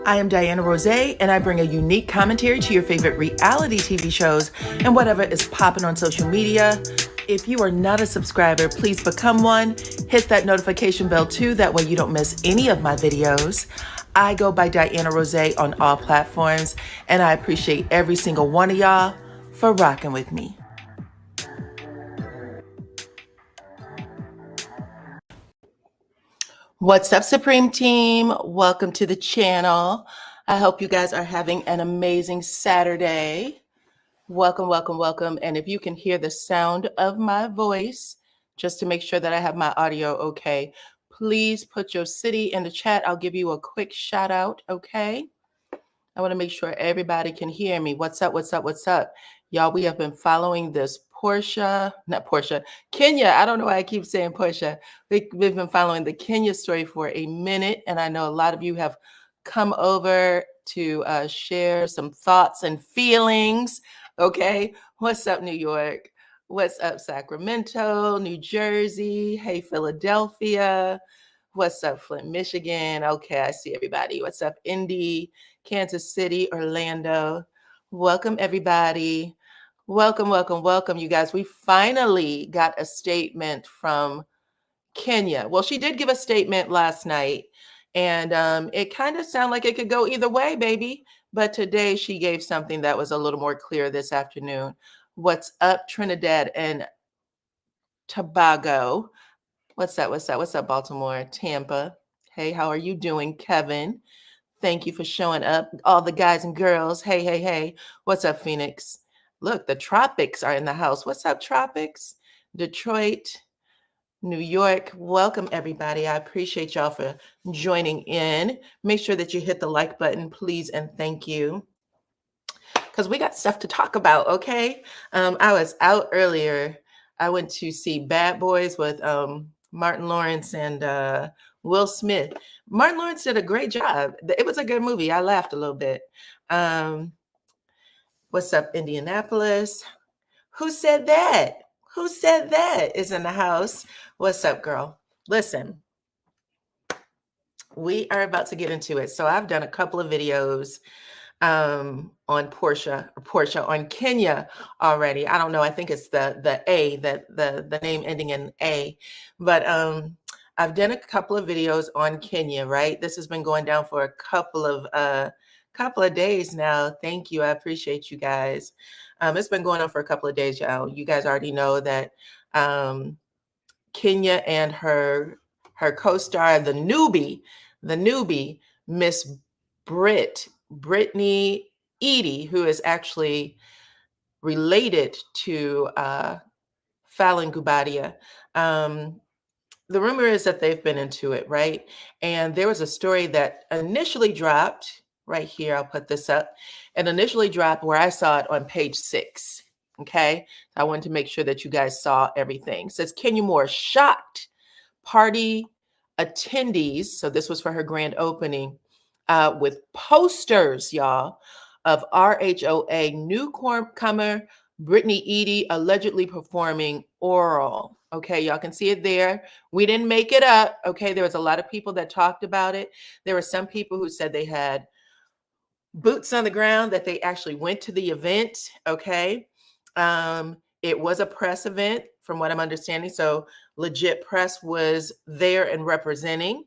I am DYANAROZAY, and I bring a unique commentary to your favorite reality TV shows and whatever is popping on social media. If you are not a subscriber, please become one. Hit that notification bell too, that way you don't miss any of my videos. I go by DYANAROZAY on all platforms, and I appreciate every single one of y'all for rocking with me. What's up, Supreme Team? Welcome to the channel. I hope you guys are having an amazing Saturday. Welcome, welcome, welcome. And if you can hear the sound of my voice, just to make sure that I have my audio okay, please put your city in the chat. I'll give you a quick shout out, okay? I want to make sure everybody can hear me. What's up, what's up, what's up? Y'all, we have been following this Kenya. I don't know why I keep saying Portia. We've been following the Kenya story for a minute, and I know a lot of you have come over to share some thoughts and feelings. Okay, what's up, New York? What's up, Sacramento, New Jersey? Hey, Philadelphia. What's up, Flint, Michigan? Okay, I see everybody. What's up, Indy, Kansas City, Orlando? Welcome, everybody. Welcome, welcome, welcome, you guys. We finally got a statement from Kenya. Well, she did give a statement last night, and it kind of sounded like it could go either way, baby. But today she gave something that was a little more clear this afternoon. What's up, Trinidad and Tobago? What's up? What's up? What's up, Baltimore, Tampa? Hey, how are you doing, Kevin? Thank you for showing up. All the guys and girls. Hey, hey, hey. What's up, Phoenix? Look, the tropics are in the house. What's up, tropics? Detroit, New York. Welcome, everybody. I appreciate y'all for joining in. Make sure that you hit the like button, please, and thank you. Because we got stuff to talk about, okay? I was out earlier. I went to see Bad Boys with Martin Lawrence and Will Smith. Martin Lawrence did a great job. It was a good movie. I laughed a little bit. What's up, Indianapolis? Who said that? Who said that is in the house? What's up, girl? Listen, we are about to get into it. So I've done a couple of videos on Portia on Kenya already. I don't know. I think it's the A, the name ending in A, but I've done a couple of videos on Kenya, right? This has been going down for a couple of days now. Thank you. I appreciate you guys. It's been going on for a couple of days, y'all. You guys already know that Kenya and her co-star, the newbie, Miss Britney Edy, who is actually related to Fallon Gubadia. The rumor is that they've been into it, right? And there was a story that initially dropped right here. I'll put this up. And initially dropped where I saw it on page 6. Okay. I wanted to make sure that you guys saw everything. It says Kenya Moore shocked party attendees. So this was for her grand opening with posters, y'all, of RHOA newcomer Britney Edy allegedly performing oral. Okay, y'all can see it there. We didn't make it up. Okay, there was a lot of people that talked about it. There were some people who said they had boots on the ground, that they actually went to the event. Okay, it was a press event from what I'm understanding. So legit press was there and representing.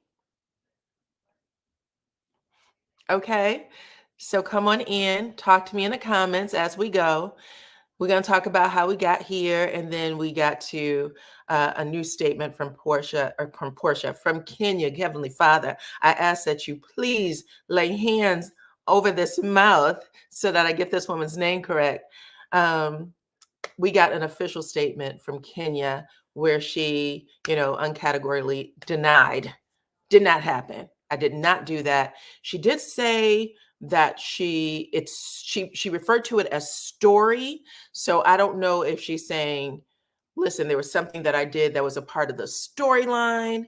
Okay, so come on in, talk to me in the comments as we go. We're going to talk about how we got here, and then we got to a new statement from from Kenya. Heavenly Father, I ask that you please lay hands over this mouth so that I get this woman's name correct. We got an official statement from Kenya where she, uncategorically denied. Did not happen. I did not do that. She did say that she referred to it as story. So I don't know if she's saying, listen, there was something that I did that was a part of the storyline.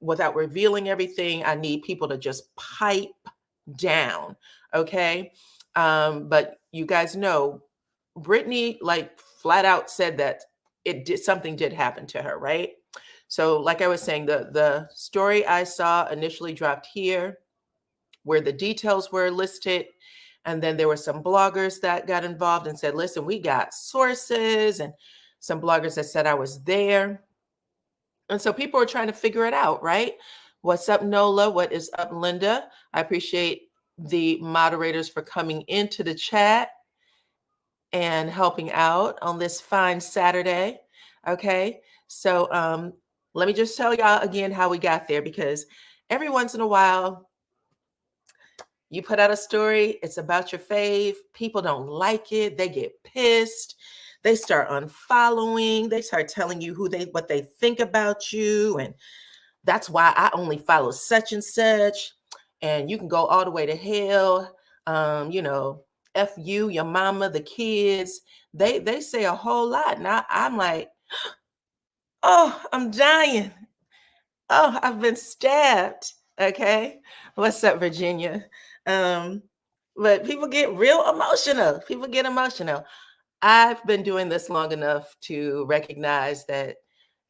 Without revealing everything, I need people to just pipe down. Okay. But you guys know, Britney flat out said that something did happen to her, right? So like I was saying, the story I saw initially dropped here where the details were listed. And then there were some bloggers that got involved and said, listen, we got sources, and some bloggers that said I was there. And so people are trying to figure it out, right? What's up, Nola? What is up, Linda? I appreciate the moderators for coming into the chat and helping out on this fine Saturday. Okay. So let me just tell y'all again how we got there, because every once in a while, you put out a story, it's about your fave, people don't like it, they get pissed, they start unfollowing, they start telling you what they think about you, and that's why I only follow such and such, and you can go all the way to hell. F you, your mama, the kids. They say a whole lot. Now I'm like, oh, I'm dying. Oh, I've been stabbed. Okay. What's up, Virginia? But people get real emotional. People get emotional. I've been doing this long enough to recognize that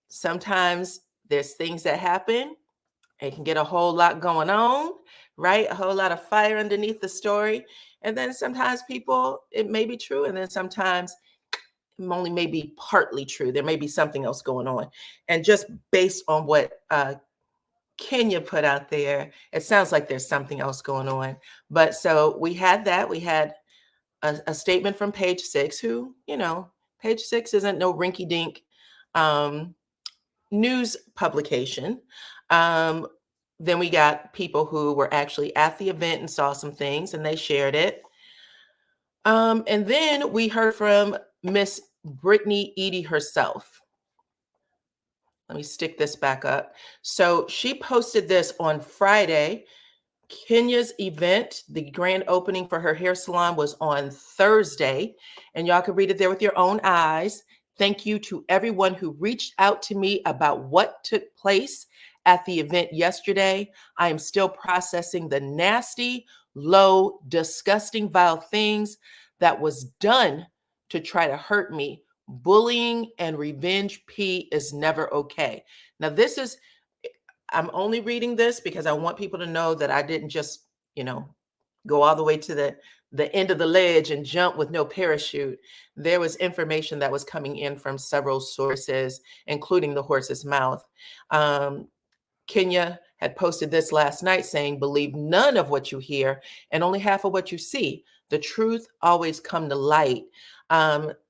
sometimes there's things that happen. It can get a whole lot going on, right? A whole lot of fire underneath the story. And then sometimes it may be true. And then sometimes it only may be partly true. There may be something else going on. And just based on what Kenya put out there, it sounds like there's something else going on. But so we had that. We had a statement from Page Six, who, Page Six isn't no rinky dink news publication. Then we got people who were actually at the event and saw some things, and they shared it. And then we heard from Miss Britney Edy herself. Let me stick this back up. So she posted this on Friday. Kenya's event, the grand opening for her hair salon, was on Thursday, and y'all can read it there with your own eyes. Thank you to everyone who reached out to me about what took place at the event yesterday. I am still processing the nasty, low, disgusting, vile things that was done to try to hurt me. Bullying and revenge P is never okay. Now, I'm only reading this because I want people to know that I didn't just, go all the way to the end of the ledge and jump with no parachute. There was information that was coming in from several sources, including the horse's mouth. Kenya had posted this last night saying, believe none of what you hear and only half of what you see. The truth always come to light.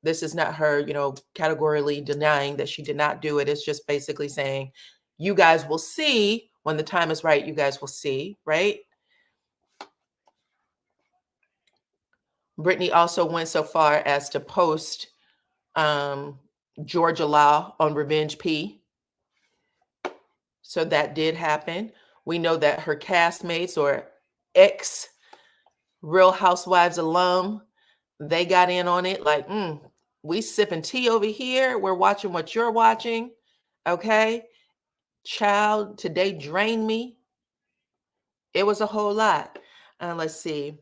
This is not her, categorically denying that she did not do it. It's just basically saying, you guys will see when the time is right. You guys will see, right? Britney also went so far as to post Georgia law on revenge P. So that did happen. We know that her castmates or ex Real Housewives alum, they got in on it like, we sipping tea over here. We're watching what you're watching. Okay. Child, today drained me. It was a whole lot. Let's see.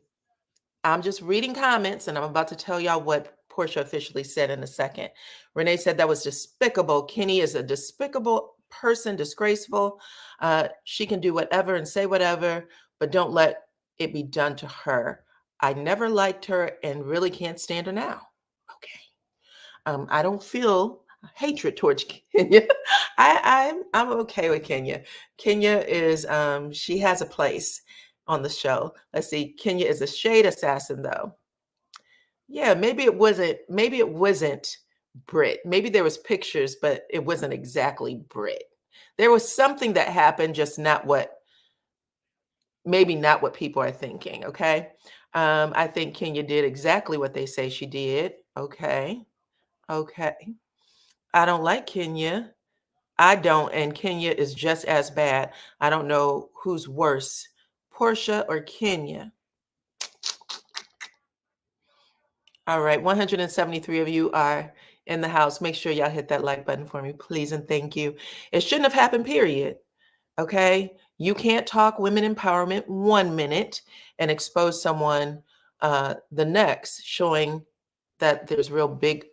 I'm just reading comments, and I'm about to tell y'all what Portia officially said in a second. Renee said that was despicable. Kenny is a despicable person, disgraceful. She can do whatever and say whatever, but don't let it be done to her. I never liked her and really can't stand her now. Okay. I don't feel hatred towards Kenya. I'm okay with Kenya. Kenya is she has a place on the show. Let's see. Kenya is a shade assassin, though. Yeah, maybe it wasn't Brit. Maybe there was pictures, but it wasn't exactly Brit. There was something that happened, just maybe not what people are thinking. Okay. I think Kenya did exactly what they say she did. Okay. Okay. I don't like Kenya. I don't, and Kenya is just as bad. I don't know who's worse, Portia or Kenya. All right, 173 of you are in the house. Make sure y'all hit that like button for me, please, and thank you. It shouldn't have happened, period. Okay? You can't talk women empowerment 1 minute and expose someone the next, showing that there's real big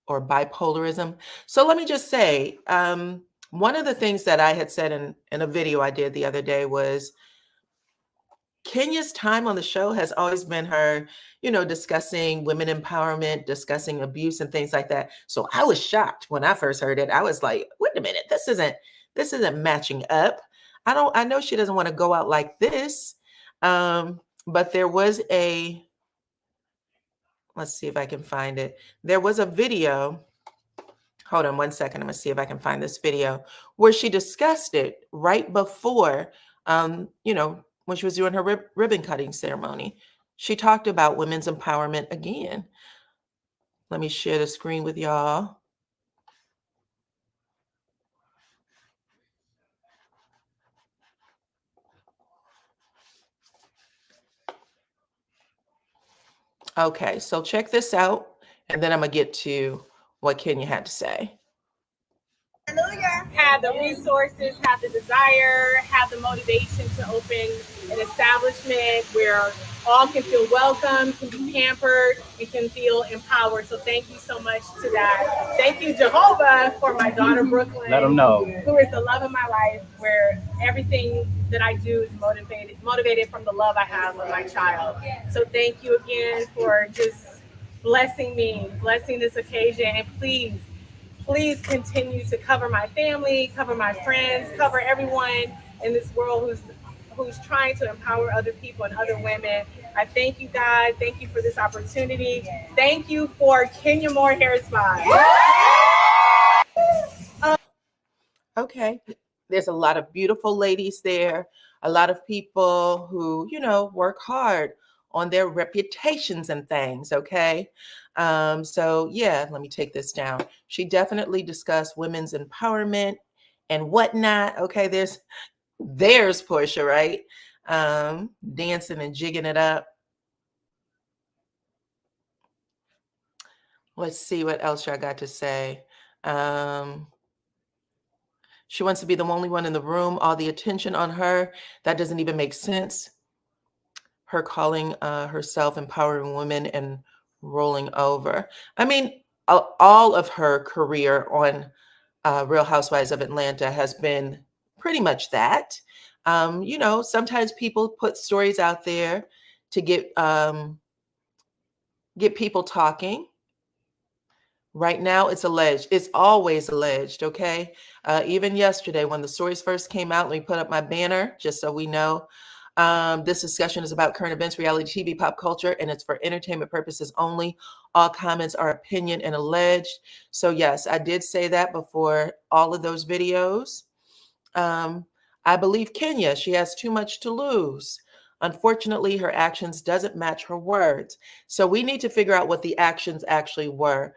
or bipolarism. So let me just say, one of the things that I had said in a video I did the other day was, Kenya's time on the show has always been her, discussing women empowerment, discussing abuse and things like that. So I was shocked when I first heard it. I was like, wait a minute, this isn't matching up. I know she doesn't want to go out like this. But there was let's see if I can find it. There was a video. Hold on one second. I'm gonna see if I can find this video where she discussed it right before, when she was doing her ribbon cutting ceremony. She talked about women's empowerment again. Let me share the screen with y'all. Okay, so check this out, and then I'm gonna get to what Kenya had to say. Have the resources, have the desire, have the motivation to open an establishment where all can feel welcome, can be pampered, and can feel empowered. So thank you so much to that. Thank you, Jehovah, for my daughter, Brooklyn. Let them know. Who is the love of my life, where everything that I do is motivated from the love I have for my child. So thank you again for just blessing me, blessing this occasion, and please continue to cover my family, cover my friends, cover everyone in this world who's trying to empower other people and other women. I thank you, God. Thank you for this opportunity. Thank you for Kenya Moore Hair Spa. Okay. There's a lot of beautiful ladies there, a lot of people who, work hard on their reputations and things. Okay. So yeah, let me take this down. She definitely discussed women's empowerment and whatnot. Okay. There's Portia, right? Dancing and jigging it up. Let's see what else I got to say. She wants to be the only one in the room, all the attention on her. That doesn't even make sense. Her calling herself empowering women and rolling over. I mean, all of her career on Real Housewives of Atlanta has been pretty much that. Sometimes people put stories out there to get people talking. Right now, it's alleged. It's always alleged, okay? Even yesterday, when the stories first came out, let me put up my banner just so we know. This discussion is about current events, reality TV, pop culture, and it's for entertainment purposes only. All comments are opinion and alleged. So yes, I did say that before all of those videos. I believe Kenya, she has too much to lose. Unfortunately, her actions doesn't match her words. So we need to figure out what the actions actually were.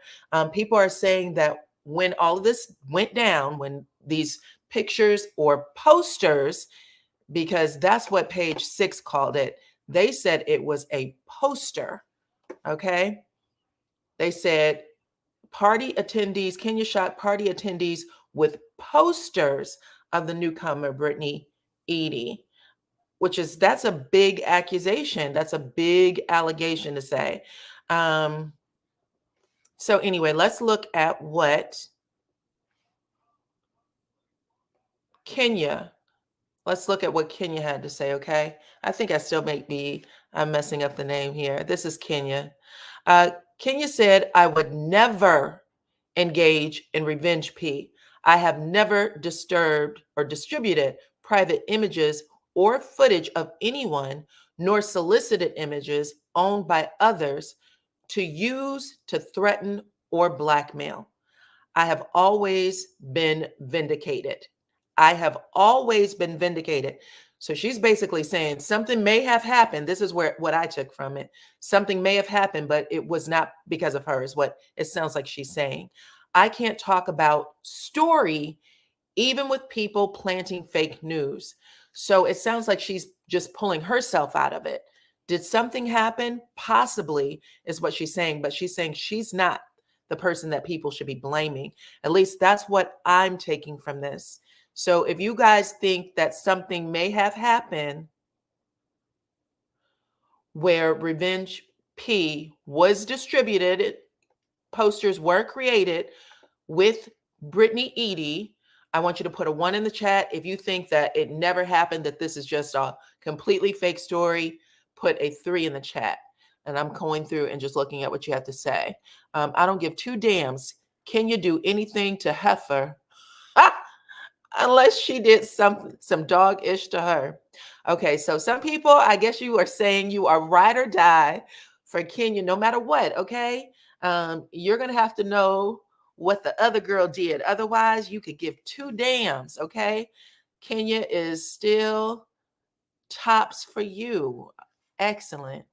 People are saying that when all of this went down, when these pictures or posters, because that's what page 6 called it, they said it was a poster. Okay. They said party attendees, Kenya shot party attendees with posters of the newcomer, Britney Edy, that's a big accusation. That's a big allegation to say. So anyway, let's look at what Kenya had to say, okay? I think I still I'm messing up the name here. This is Kenya. Kenya said, I would never engage in revenge P. I have never disturbed or distributed private images or footage of anyone, nor solicited images owned by others to use to threaten or blackmail. I have always been vindicated. I have always been vindicated. So she's basically saying something may have happened. This is what I took from it. Something may have happened, but it was not because of her, is what it sounds like she's saying. I can't talk about story even with people planting fake news. So it sounds like she's just pulling herself out of it. Did something happen? Possibly is what she's saying, but she's saying she's not the person that people should be blaming. At least that's what I'm taking from this. So if you guys think that something may have happened where Revenge P was distributed, posters were created with Britney Edy, I want you to put a 1 in the chat. If you think that it never happened, that this is just a completely fake story, put a 3 in the chat. And I'm going through and just looking at what you have to say. I don't give 2 damns. Can you do anything to heifer? Unless she did some dog-ish to her. Okay, so some people, I guess you are saying you are ride or die for Kenya, no matter what, okay? You're going to have to know what the other girl did. Otherwise, you could give 2 damns, okay? Kenya is still tops for you. Excellent.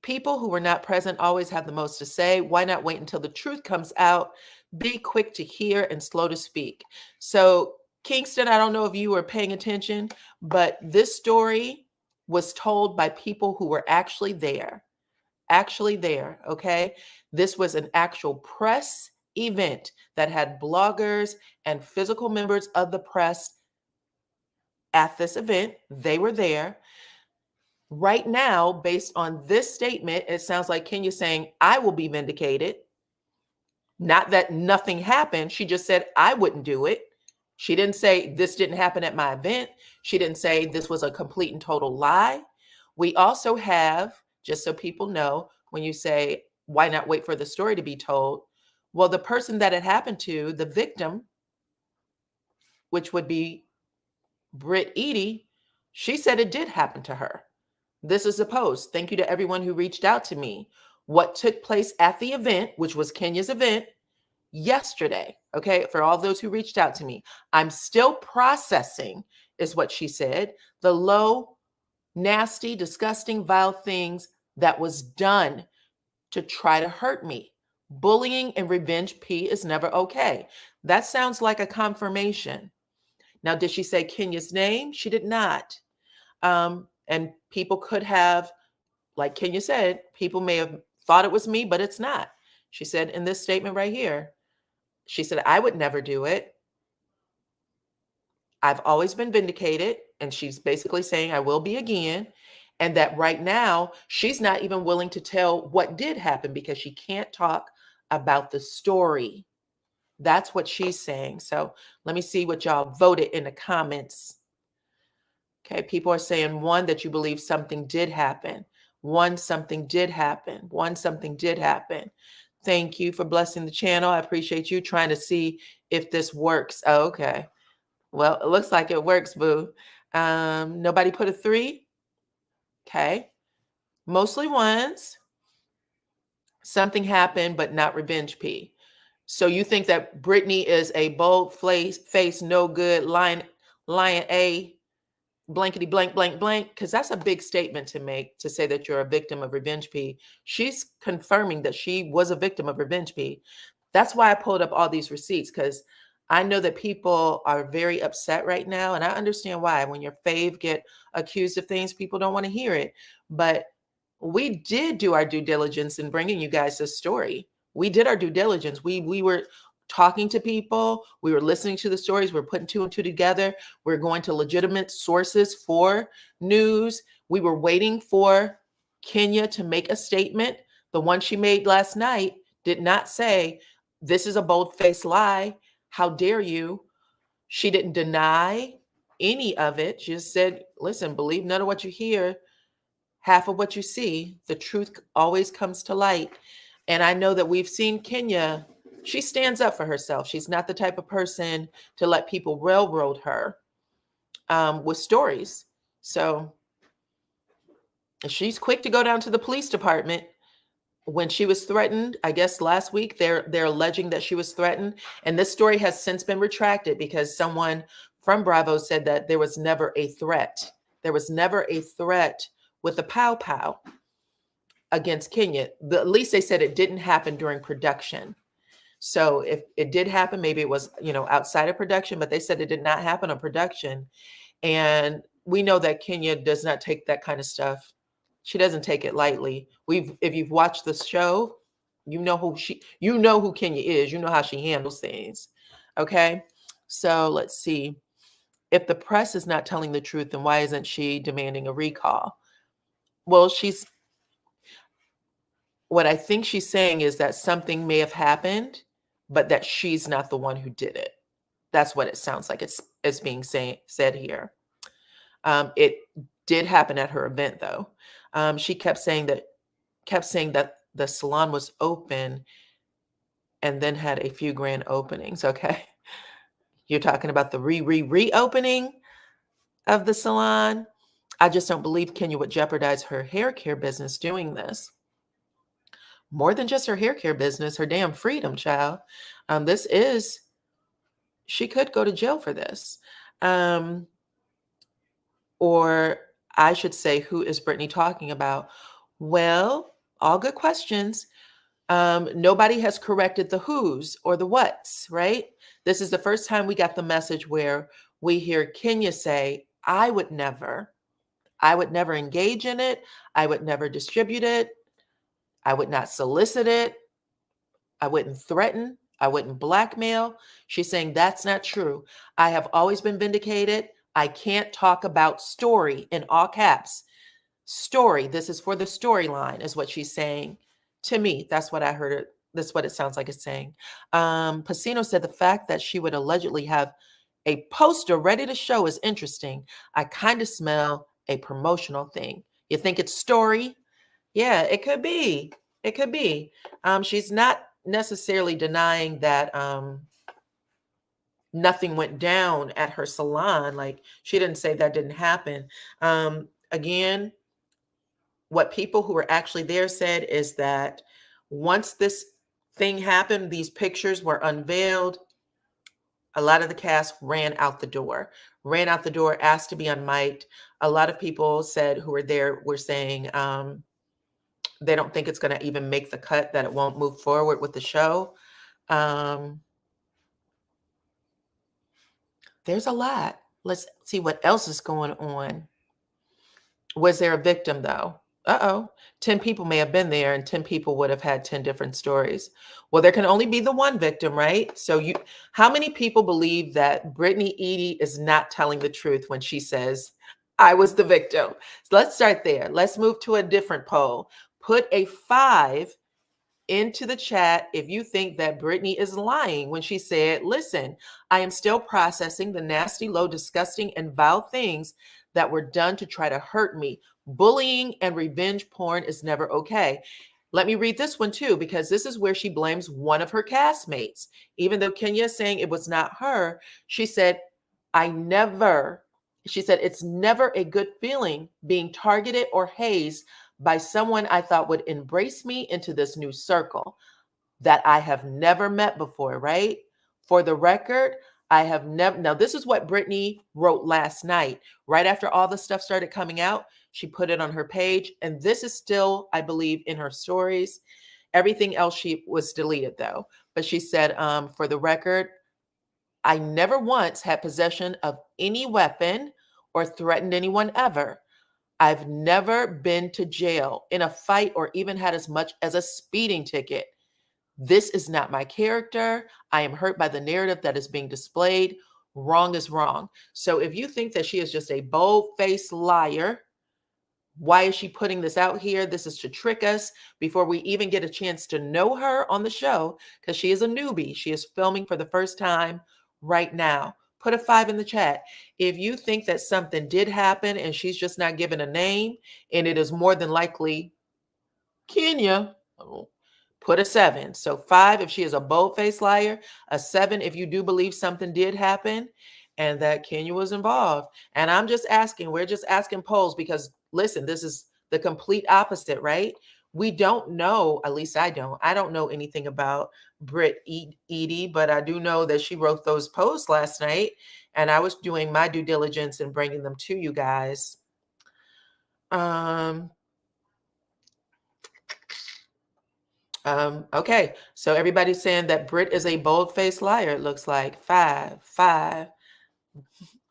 People who were not present always have the most to say. Why not wait until the truth comes out? Be quick to hear and slow to speak. So, Kingston, I don't know if you were paying attention, but this story was told by people who were actually there. Actually there, okay? This was an actual press event that had bloggers and physical members of the press at this event. They were there. Right now, based on this statement, it sounds like Kenya saying, I will be vindicated. Not that nothing happened. She just said, I wouldn't do it. She didn't say this didn't happen at my event. She didn't say this was a complete and total lie. We also have, just so people know, when you say, why not wait for the story to be told? Well, the person that it happened to, the victim, which would be Britney Edy, she said it did happen to her. This is a post. Thank you to everyone who reached out to me. What took place at the event, which was Kenya's event, yesterday, okay, for all those who reached out to me. I'm still processing, is what she said. The low, nasty, disgusting, vile things that was done to try to hurt me. Bullying and revenge P is never okay. That sounds like a confirmation. Now, did she say Kenya's name? She did not. And people could have, like Kenya said, people may have thought it was me, but it's not. She said in this statement right here, she said, I would never do it. I've always been vindicated. And she's basically saying I will be again. And that right now, she's not even willing to tell what did happen because she can't talk about the story. That's what she's saying. So let me see what y'all voted in the comments. Okay, people are saying 1, that you believe something did happen. 1, something did happen. 1, something did happen. Thank you for blessing the channel. I appreciate you trying to see if this works. Oh, okay. Well, it looks like it works, boo. Nobody put a 3? Okay. Mostly 1s. Something happened, but not revenge P. So you think that Britney is a bold face, no good, lion A, blankety blank, blank, blank, because that's a big statement to make, to say that you're a victim of revenge P. She's confirming that she was a victim of revenge P. That's why I pulled up all these receipts, because I know that people are very upset right now, and I understand why. When your fave get accused of things, people don't want to hear it. But we did do our due diligence in bringing you guys this story. We did our due diligence. We were talking to people. We were listening to the stories. We're putting 2 and 2 together. We're going to legitimate sources for news. We were waiting for Kenya to make a statement. The one she made last night did not say, this is a bold-faced lie. How dare you? She didn't deny any of it. She just said, listen, believe none of what you hear, half of what you see. The truth always comes to light. And I know that we've seen Kenya, she stands up for herself. She's not the type of person to let people railroad her with stories. So she's quick to go down to the police department. When she was threatened, I guess last week, they're alleging that she was threatened. And this story has since been retracted because someone from Bravo said that there was never a threat. There was never a threat with the pow pow against Kenya. At least they said it didn't happen during production. So if it did happen, maybe it was, outside of production, but they said it did not happen on production. And we know that Kenya does not take that kind of stuff. She doesn't take it lightly. If you've watched the show, you know who Kenya is. You know how she handles things. Okay. So let's see. If the press is not telling the truth, then why isn't she demanding a recall? Well, what I think she's saying is that something may have happened, but that she's not the one who did it. That's what it sounds like it's being said here. It did happen at her event, though. She kept saying that the salon was open and then had a few grand openings. Okay, you're talking about the reopening of the salon. I just don't believe Kenya would jeopardize her hair care business doing this. More than just her hair care business, her damn freedom, child. She could go to jail for this. Or I should say, who is Britney talking about? Well, all good questions. Nobody has corrected the who's or the what's, right? This is the first time we got the message where we hear Kenya say, I would never engage in it. I would never distribute it. I would not solicit it. I wouldn't threaten. I wouldn't blackmail. She's saying that's not true. I have always been vindicated. I can't talk about story in all caps. Story. This is for the storyline, is what she's saying to me. That's what I heard it. That's what it sounds like it's saying. Pacino said the fact that she would allegedly have a poster ready to show is interesting. I kind of smell a promotional thing. You think it's story? Yeah, it could be. It could be. She's not necessarily denying that nothing went down at her salon. Like, she didn't say that didn't happen. Again, what people who were actually there said is that once this thing happened, these pictures were unveiled, a lot of the cast ran out the door, asked to be unmiked. A lot of people said who were there were saying they don't think it's going to even make the cut, that it won't move forward with the show. There's a lot. Let's see what else is going on. Was there a victim, though? 10 people may have been there and 10 people would have had 10 different stories. Well, there can only be the one victim, right? So how many people believe that Britney Edy is not telling the truth when she says, I was the victim? So let's start there. Let's move to a different poll. Put a 5 into the chat if you think that Britney is lying when she said, listen, I am still processing the nasty, low, disgusting, and vile things that were done to try to hurt me. Bullying and revenge porn is never okay. Let me read this one too, because this is where she blames one of her castmates. Even though Kenya is saying it was not her, she said, it's never a good feeling being targeted or hazed by someone I thought would embrace me into this new circle that I have never met before, right? For the record, I have never. Now, this is what Britney wrote last night, right after all the stuff started coming out. She put it on her page, and this is still, I believe, in her stories. Everything else she was deleted, though. But she said, for the record, I never once had possession of any weapon or threatened anyone ever. I've never been to jail, in a fight, or even had as much as a speeding ticket. This is not my character. I am hurt by the narrative that is being displayed. Wrong is wrong. So if you think that she is just a bold-faced liar, why is she putting this out here? This is to trick us before we even get a chance to know her on the show, because she is a newbie. She is filming for the first time right now. Put a 5 in the chat. If you think that something did happen and she's just not given a name, and it is more than likely Kenya, put a 7. So 5 if she is a bold-faced liar, a 7 if you do believe something did happen and that Kenya was involved. And I'm just asking, we're just asking polls because, listen, this is the complete opposite, right? We don't know, at least I don't know anything about Brit Edy, but I do know that she wrote those posts last night, and I was doing my due diligence and bringing them to you guys. Okay, so everybody's saying that Brit is a bold-faced liar. It looks like 5,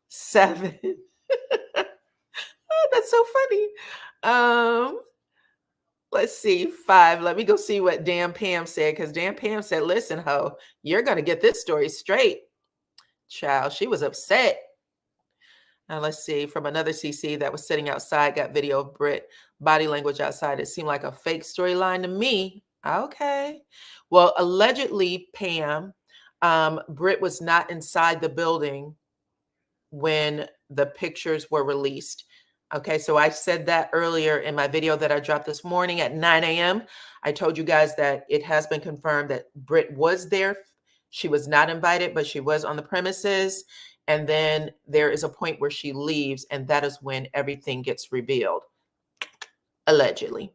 7. Oh, that's so funny. Let's see, 5. Let me go see what Dan Pam said, because Dan Pam said, listen, ho, you're going to get this story straight. Child, she was upset. Now, let's see, from another CC that was sitting outside, got video of Brit body language outside. It seemed like a fake storyline to me. Okay. Well, allegedly, Pam, Britt was not inside the building when the pictures were released. Okay, so I said that earlier in my video that I dropped this morning at 9 a.m. I told you guys that it has been confirmed that Britt was there. She was not invited, but she was on the premises. And then there is a point where she leaves, and that is when everything gets revealed, allegedly.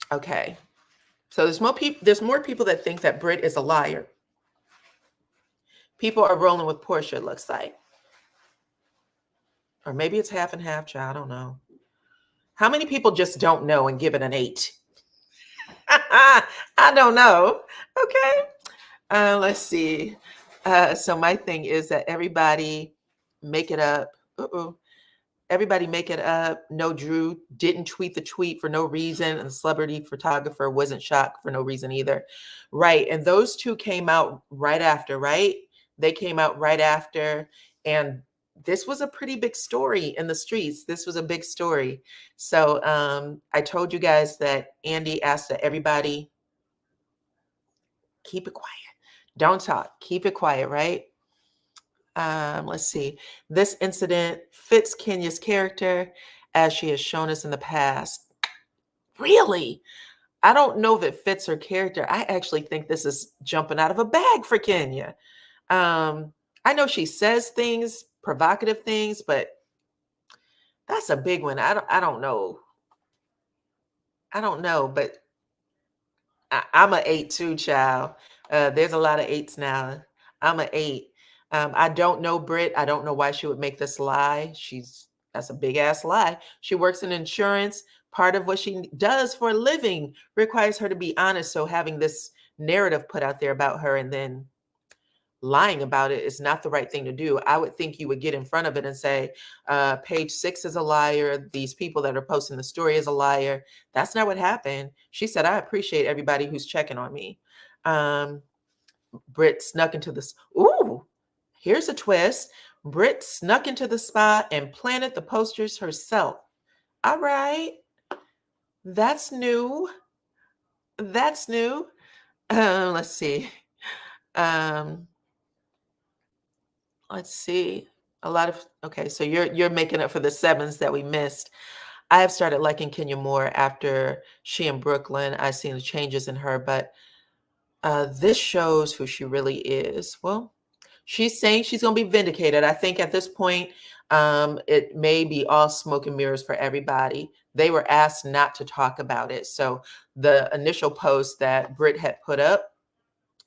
Okay, so there's more people that think that Britt is a liar. People are rolling with Portia, it looks like. Or maybe it's half and half, child. I don't know. How many people just don't know and give it an 8? I don't know. Okay. Let's see. So my thing is that everybody make it up. Everybody make it up. No, Drew didn't tweet the tweet for no reason, and the celebrity photographer wasn't shocked for no reason either. Right. And those two came out right after, right? They came out right after. And this was a pretty big story in the streets. This was a big story. So I told you guys that Andy asked that everybody keep it quiet. Don't talk. Keep it quiet, right? Let's see. This incident fits Kenya's character as she has shown us in the past. Really? I don't know if it fits her character. I actually think this is jumping out of a bag for Kenya. I know she says things, provocative things, but that's a big one. I don't know. I don't know, but I'm an 8 too, child. There's a lot of 8s now. I'm an 8. I don't know Britt. I don't know why she would make this lie. That's a big ass lie. She works in insurance. Part of what she does for a living requires her to be honest. So having this narrative put out there about her and then lying about it is not the right thing to do. I would think you would get in front of it and say, page 6 is a liar. These people that are posting the story is a liar. That's not what happened. She said, I appreciate everybody who's checking on me. Britt snuck into this. Ooh, here's a twist. Britt snuck into the spot and planted the posters herself. All right. That's new. That's new. Let's see. Let's see. Okay, so you're making up for the 7s that we missed. I have started liking Kenya more after she in Brooklyn. I've seen the changes in her, but this shows who she really is. Well, she's saying she's going to be vindicated. I think at this point, it may be all smoke and mirrors for everybody. They were asked not to talk about it. So the initial post that Britt had put up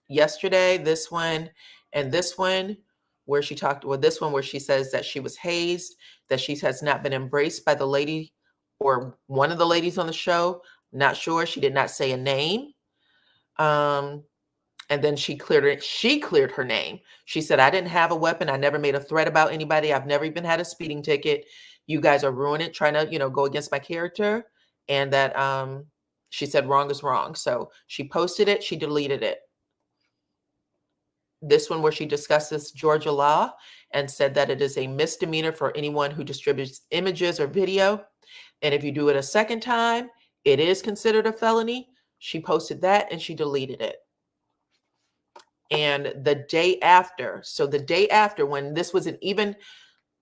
yesterday, this one, and this one, where she talked, well, this one where she says that she was hazed, that she has not been embraced by the lady or one of the ladies on the show. Not sure. She did not say a name. And then she cleared her name. She said, I didn't have a weapon. I never made a threat about anybody. I've never even had a speeding ticket. You guys are ruining it, trying to, go against my character. And that she said wrong is wrong. So she posted it. She deleted it. This one where she discusses Georgia law and said that it is a misdemeanor for anyone who distributes images or video. And if you do it a second time, it is considered a felony. She posted that and she deleted it. And the day after, when this wasn't even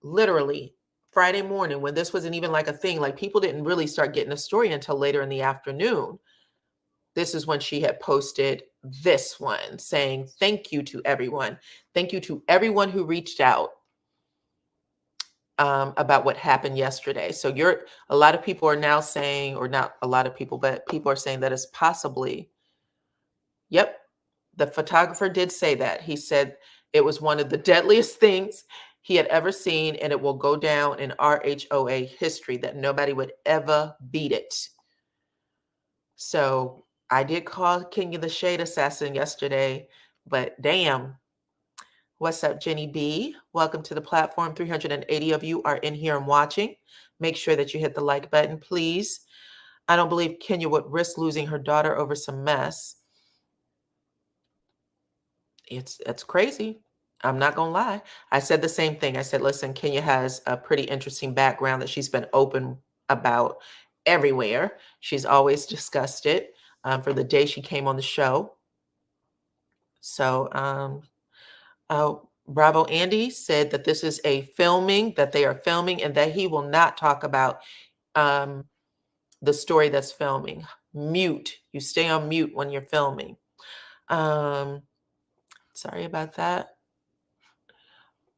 literally Friday morning, when this wasn't even like a thing, like people didn't really start getting the story until later in the afternoon. This is when she had posted this one saying, thank you to everyone. Thank you to everyone who reached out about what happened yesterday. So a lot of people are now saying, or not a lot of people, but people are saying that it's possibly, yep, the photographer did say that. He said it was one of the deadliest things he had ever seen, and it will go down in RHOA history, that nobody would ever beat it. So I did call Kenya the Shade Assassin yesterday, but damn. What's up, Jenny B? Welcome to the platform. 380 of you are in here and watching. Make sure that you hit the like button, please. I don't believe Kenya would risk losing her daughter over some mess. It's crazy. I'm not going to lie. I said the same thing. I said, listen, Kenya has a pretty interesting background that she's been open about. everywhere. She's always discussed it for the day she came on the show. So, Bravo Andy said that this is a filming, that they are filming, and that he will not talk about the story that's filming. Mute. You stay on mute when you're filming. Sorry about that.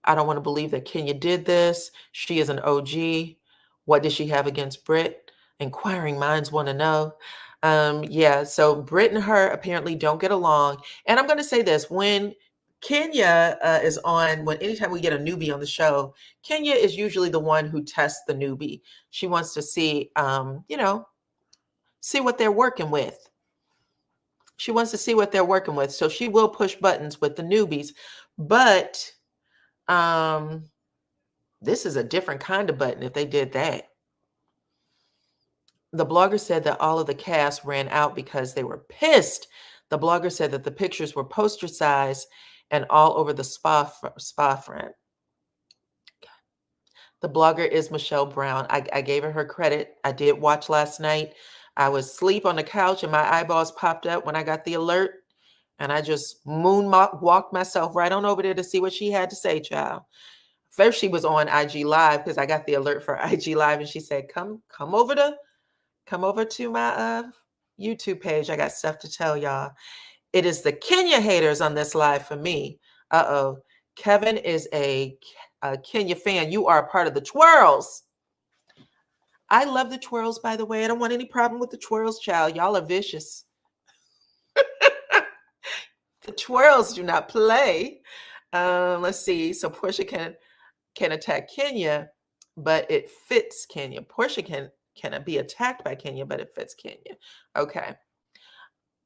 I don't want to believe that Kenya did this. She is an OG. What does she have against Brit? Inquiring minds want to know. Yeah, so Brit and her apparently don't get along. And I'm going to say this, when Kenya is on, when anytime we get a newbie on the show, Kenya is usually the one who tests the newbie. She wants to see, see what they're working with. She wants to see what they're working with. So she will push buttons with the newbies. But this is a different kind of button if they did that. The blogger said that all of the cast ran out because they were pissed. The blogger said that the pictures were poster size and all over the spa front. The blogger is Michelle Brown. I gave her credit. I did watch last night. I was asleep on the couch and my eyeballs popped up when I got the alert. And I just walked myself right on over there to see what she had to say, child. First, she was on IG Live because I got the alert for IG Live, and she said, "Come over to my YouTube page. I got stuff to tell y'all." It is the Kenya haters on this live for me. Kevin is a Kenya fan. You are a part of the twirls. I love the twirls, by the way. I don't want any problem with the twirls, child. Y'all are vicious. The twirls do not play. Let's see. So Portia can attack Kenya, but it fits Kenya. Portia can be attacked by Kenya, but it fits Kenya. Okay.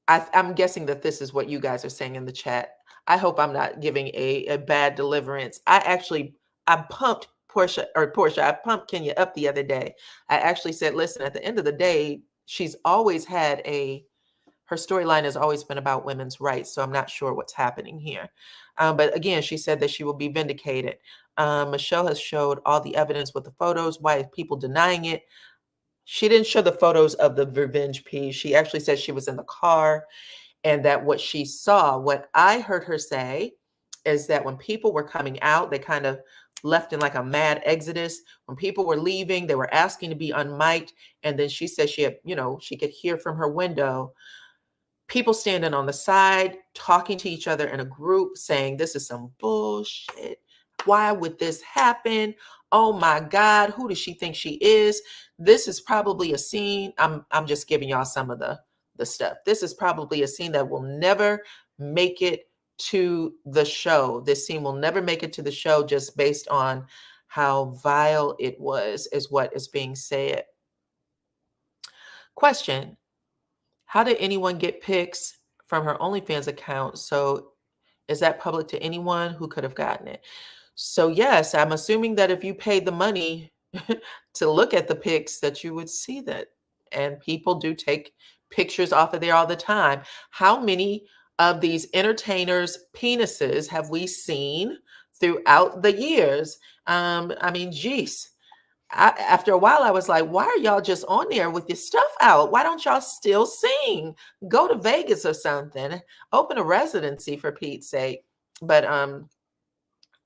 I'm guessing that this is what you guys are saying in the chat. I hope I'm not giving a bad deliverance. I pumped Portia. I pumped Kenya up the other day. I actually said, listen, at the end of the day, she's always had her storyline has always been about women's rights. So I'm not sure what's happening here. But again, she said that she will be vindicated. Michelle has showed all the evidence with the photos. Why are people denying it? She didn't show the photos of the revenge piece. She actually said she was in the car and that what she saw, what I heard her say is that when people were coming out, they kind of left in like a mad exodus. When people were leaving, they were asking to be unmiked. And then she said she had, she could hear from her window people standing on the side, talking to each other in a group, saying, this is some bullshit. Why would this happen? Oh my God, who does she think she is? This is probably a scene. I'm just giving y'all some of the stuff. This is probably a scene that will never make it to the show. This scene will never make it to the show just based on how vile it was, is what is being said. Question. How did anyone get pics from her OnlyFans account? So is that public to anyone who could have gotten it? So yes, I'm assuming that if you paid the money to look at the pics that you would see that. And people do take pictures off of there all the time. How many of these entertainers' penises have we seen throughout the years? I mean, geez. After a while, I was like, why are y'all just on there with your stuff out? Why don't y'all still sing? Go to Vegas or something. Open a residency for Pete's sake. But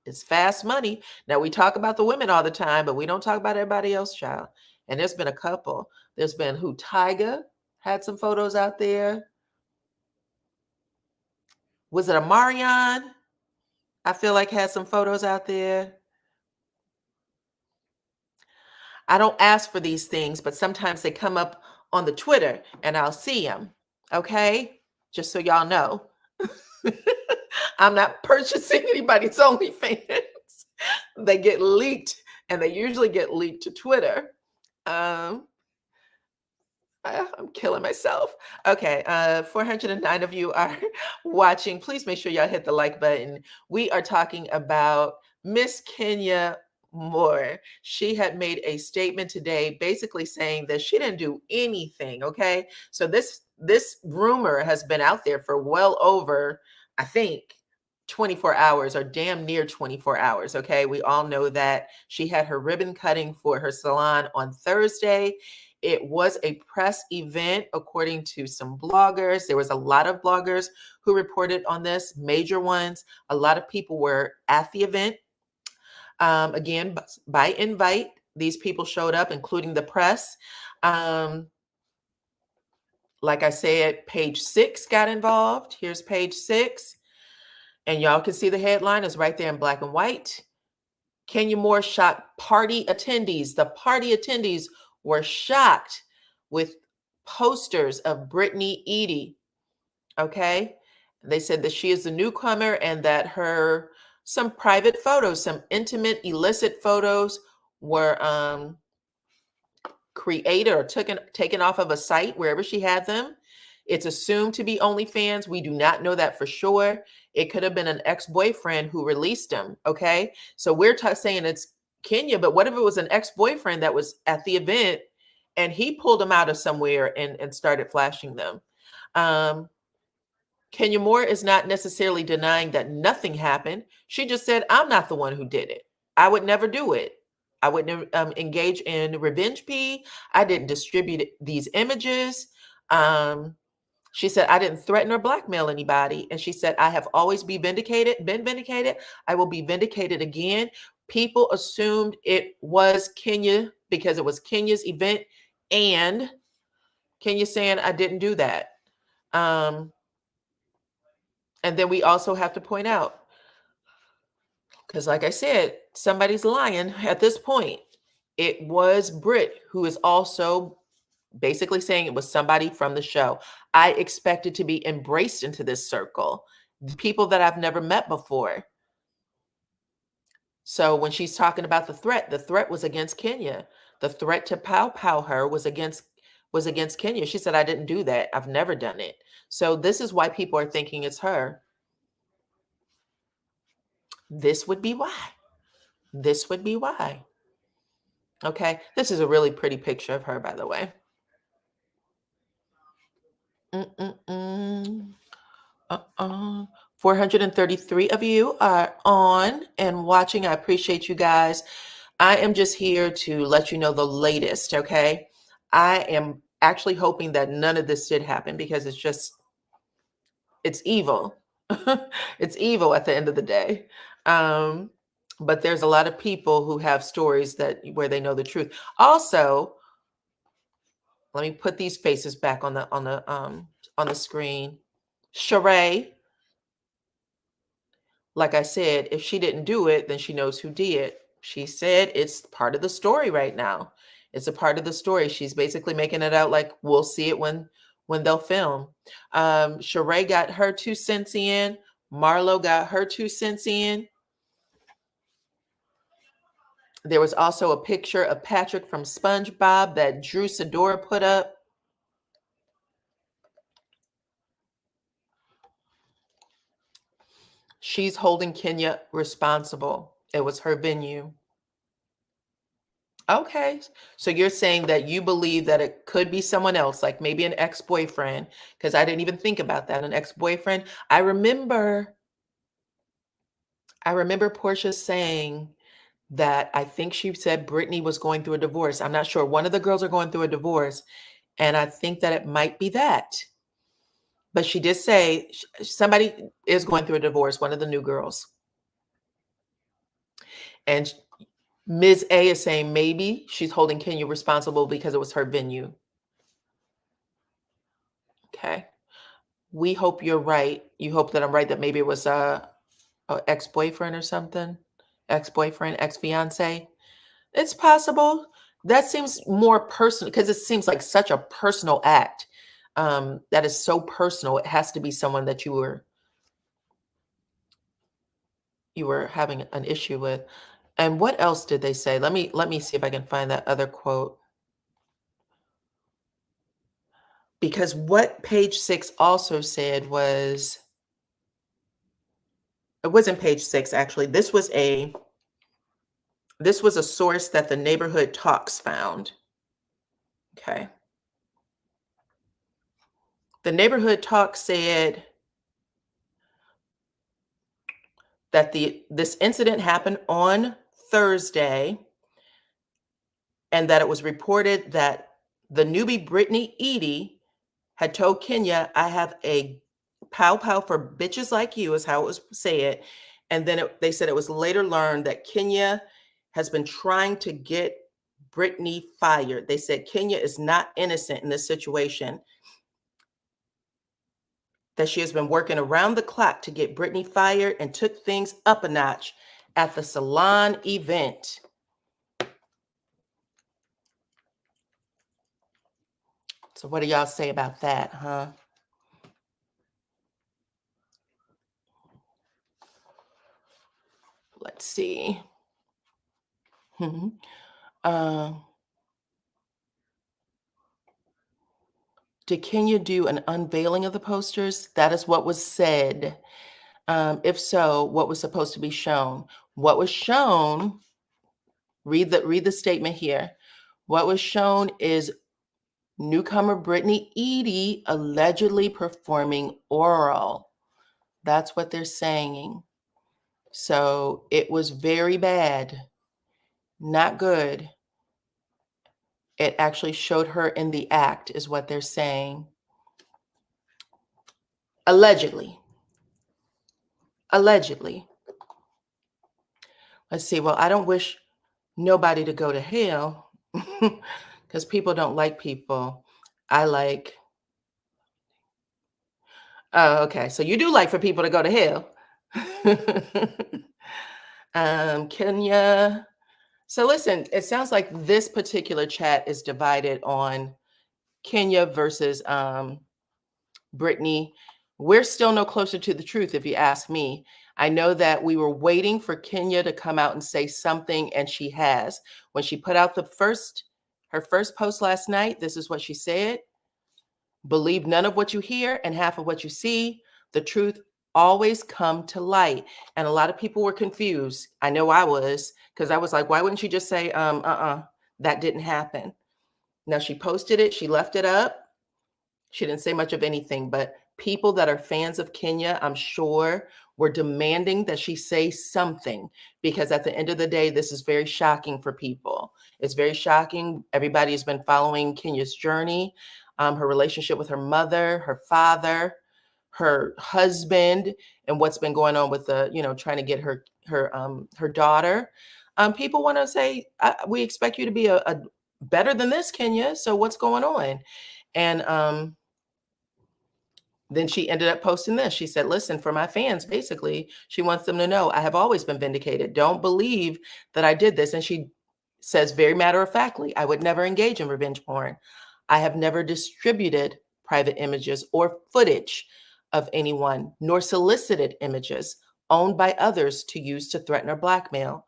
it's fast money. Now, we talk about the women all the time, but we don't talk about everybody else, child. And there's been a couple. There's been Tyga had some photos out there. Was it Amarion? I feel like had some photos out there. I don't ask for these things, but sometimes they come up on the Twitter and I'll see them. Okay? Just so y'all know. I'm not purchasing anybody's OnlyFans. They get leaked and they usually get leaked to Twitter. I'm killing myself. Okay, 409 of you are watching. Please make sure y'all hit the like button. We are talking about Miss Kenya Moore. She had made a statement today basically saying that she didn't do anything, okay? So this rumor has been out there for well over, I think, 24 hours or damn near 24 hours, okay? We all know that she had her ribbon cutting for her salon on Thursday. it was a press event, according to some bloggers. There was a lot of bloggers who reported on this, major ones. A lot of people were at the event. Again, by invite, these people showed up, including the press. Like I said, page 6 got involved. Here's page 6. And y'all can see the headline is right there in black and white. Kenya Moore shocked party attendees. The party attendees were shocked with posters of Britney Edy. Okay. They said that she is the newcomer and that some private photos, some intimate, illicit photos were created or taken off of a site wherever she had them. It's assumed to be OnlyFans. We do not know that for sure. It could have been an ex-boyfriend who released them. Okay. So we're saying it's Kenya, but what if it was an ex-boyfriend that was at the event and he pulled them out of somewhere and started flashing them? Kenya Moore is not necessarily denying that nothing happened. She just said, I'm not the one who did it. I would never do it. I wouldn't engage in revenge pee. I didn't distribute these images. She said, I didn't threaten or blackmail anybody. And she said, I have always been vindicated. I will be vindicated again. People assumed it was Kenya because it was Kenya's event. And Kenya saying, I didn't do that. And then we also have to point out, because like I said, somebody's lying at this point. It was Brit who is also basically saying it was somebody from the show. I expected to be embraced into this circle, people that I've never met before. So when she's talking about the threat was against Kenya. The threat to pow her was against Kenya. She said, I didn't do that. I've never done it. So this is why people are thinking it's her. This would be why. This would be why. Okay. This is a really pretty picture of her, by the way. 433 of you are on and watching. I appreciate you guys. I am just here to let you know the latest, okay? I am actually hoping that none of this did happen because it's evil. It's evil at the end of the day. But there's a lot of people who have stories where they know the truth. Also, let me put these faces back on the screen. Sheree, like I said, if she didn't do it, then she knows who did. She said it's part of the story right now. It's a part of the story. She's basically making it out like we'll see it when they'll film. Sheree got her 2 cents in. Marlo got her 2 cents in. There was also a picture of Patrick from SpongeBob that Drew Sidora put up. She's holding Kenya responsible. It was her venue. Okay. So you're saying that you believe that it could be someone else, like maybe an ex-boyfriend, because I didn't even think about that. An ex-boyfriend. I remember Portia saying that I think she said Britney was going through a divorce. I'm not sure. One of the girls are going through a divorce. And I think that it might be that. But she did say somebody is going through a divorce, one of the new girls. And Ms. A is saying maybe she's holding Kenya responsible because it was her venue. Okay. We hope you're right. You hope that I'm right, that maybe it was a ex-boyfriend or something. Ex-boyfriend, ex-fiance. It's possible. That seems more personal because it seems like such a personal act. That is so personal. It has to be someone that you were having an issue with. And what else did they say? Let me see if I can find that other quote. Because what page 6 also said was, it wasn't page 6 actually. This was a source that the Neighborhood Talks found. Okay. The Neighborhood Talks said that this incident happened on Thursday, and that it was reported that The newbie Britney Edy had told Kenya, I have a pow pow for bitches like you, is how it was said. And then they said it was later learned that Kenya has been trying to get Britney fired. They said Kenya is not innocent in this situation, that she has been working around the clock to get Britney fired and took things up a notch at the salon event. So what do y'all say about that, huh? Let's see. Did Kenya do an unveiling of the posters? That is what was said. If so, what was supposed to be shown? What was shown, read the statement here. What was shown is newcomer Britney Edy allegedly performing oral. That's what they're saying. So it was very bad, not good. It actually showed her in the act, is what they're saying. Allegedly. Allegedly. Let's see. Well, I don't wish nobody to go to hell because people don't like people. I like, oh, okay. So you do like for people to go to hell. Kenya. So listen, it sounds like this particular chat is divided on Kenya versus Britney. We're still no closer to the truth, if you ask me. I know that we were waiting for Kenya to come out and say something, and she has. When she put out her first post last night, this is what she said: believe none of what you hear and half of what you see. The truth always come to light. And a lot of people were confused. I know I was, because I was like, why wouldn't she just say, that didn't happen? Now she posted it, she left it up. She didn't say much of anything, but people that are fans of Kenya, I'm sure, were demanding that she say something, because at the end of the day, this is very shocking for people. It's very shocking. Everybody has been following Kenya's journey, her relationship with her mother, her father, her husband, and what's been going on with trying to get her daughter. People want to say, we expect you to be a better than this, Kenya. So what's going on? And then she ended up posting this. She said, listen, for my fans, basically, she wants them to know I have always been vindicated. Don't believe that I did this. And she says very matter-of-factly, I would never engage in revenge porn. I have never distributed private images or footage of anyone, nor solicited images owned by others to use to threaten or blackmail.